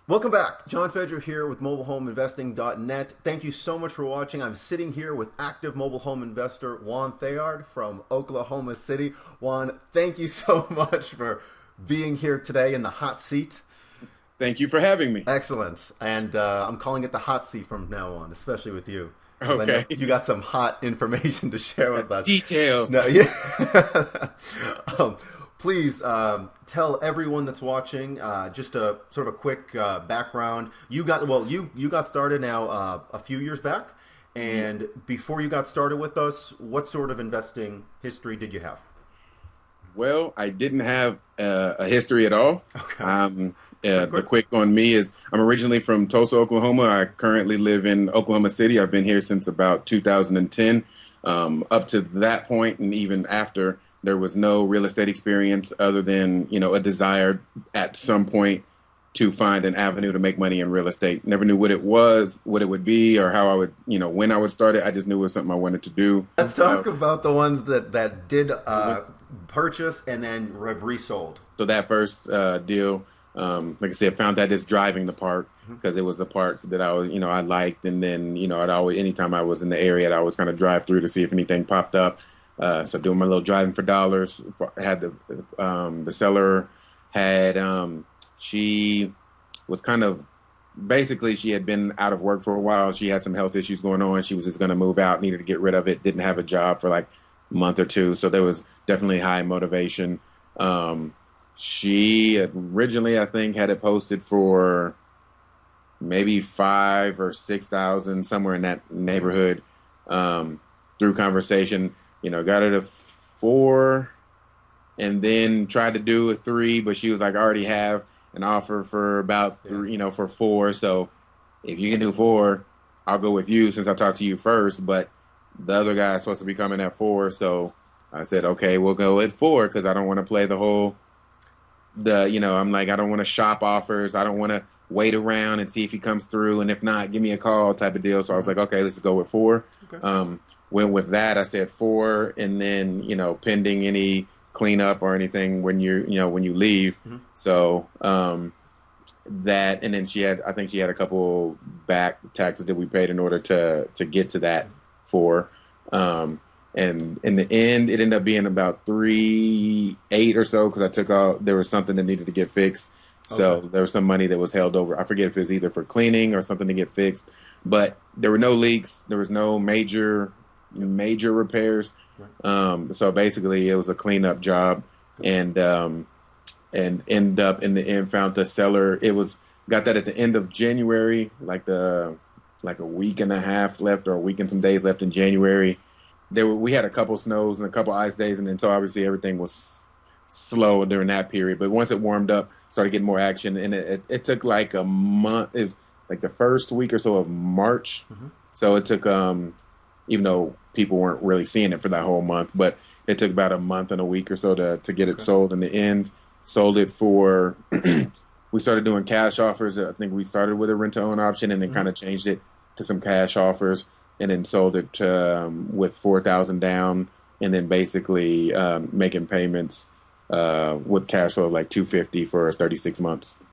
Welcome back. John Fedro here with mobileHomeInvesting.net. Thank you so much for watching. I'm sitting here with active mobile home investor Juan Thayard from Oklahoma City. Juan, thank you so much for being here today in the hot seat. Thank you for having me. Excellent. And I'm calling it the hot seat from now on, especially with you, because I know Okay. you got some hot information to share with us. Details. No, yeah. um, please tell everyone that's watching just a sort of a quick background. You got started now a few years back, and before you got started with us, what sort of investing history did you have? Well, I didn't have a history at all. Okay, pretty The quick. quick on me is I'm originally from Tulsa, Oklahoma. I currently live in Oklahoma City. I've been here since about 2010. Up to that point, and even after, there was no real estate experience other than, a desire at some point to find an avenue to make money in real estate. Never knew what it was, what it would be, or how I would, when I would start it. I just knew it was something I wanted to do. Let's talk about the ones that did purchase and then have resold. So that first deal, like I said, found that just driving the park because it was a park that I was, I liked, and then I'd always, anytime I was in the area, I'd always kind of drive through to see if anything popped up. So doing my little driving for dollars. Had the seller had she was kind of basically she had been out of work for a while. She had some health issues going on. She was just going to move out, needed to get rid of it. Didn't have a job for like a month or two, so there was definitely high motivation. She originally, I think, had it posted for maybe 5 or 6 thousand, somewhere in that neighborhood. Through conversation, got her to 4, and then tried to do a 3, but she was like, I already have an offer for about three, for 4. So if you can do 4, I'll go with you since I talked to you first. But the other guy is supposed to be coming at 4, so I said, okay, we'll go at 4 because I don't want to play I'm like, I don't want to shop offers. I don't want to wait around and see if he comes through, and if not, give me a call type of deal. So I was like, okay, let's go with 4. Okay. Went with that. I said 4, and then pending any cleanup or anything when when you leave. So that, and then I think she had a couple back taxes that we paid in order to get to that 4. And in the end, it ended up being about 3.8 or so because I took out. There was something that needed to get fixed, so Okay. there was some money that was held over. I forget if it was either for cleaning or something to get fixed, but there were no leaks. There was no major repairs. Right. So basically, it was a cleanup job, and end up in the end found the seller. It was got that at the end of January, like a week and a half left or a week and some days left in January. We had a couple snows and a couple ice days, and then so obviously everything was slow during that period. But once it warmed up, started getting more action, and it took like a month. It was like the first week or so of March. So it took even though people weren't really seeing it for that whole month, but it took about a month and a week or so to get it Okay. sold. In the end, sold it for. We started doing cash offers. I think we started with a rent to own option, and then kind of changed it to some cash offers, and then sold it with 4,000 down, and then basically making payments with cash flow of like 250 for 36 months.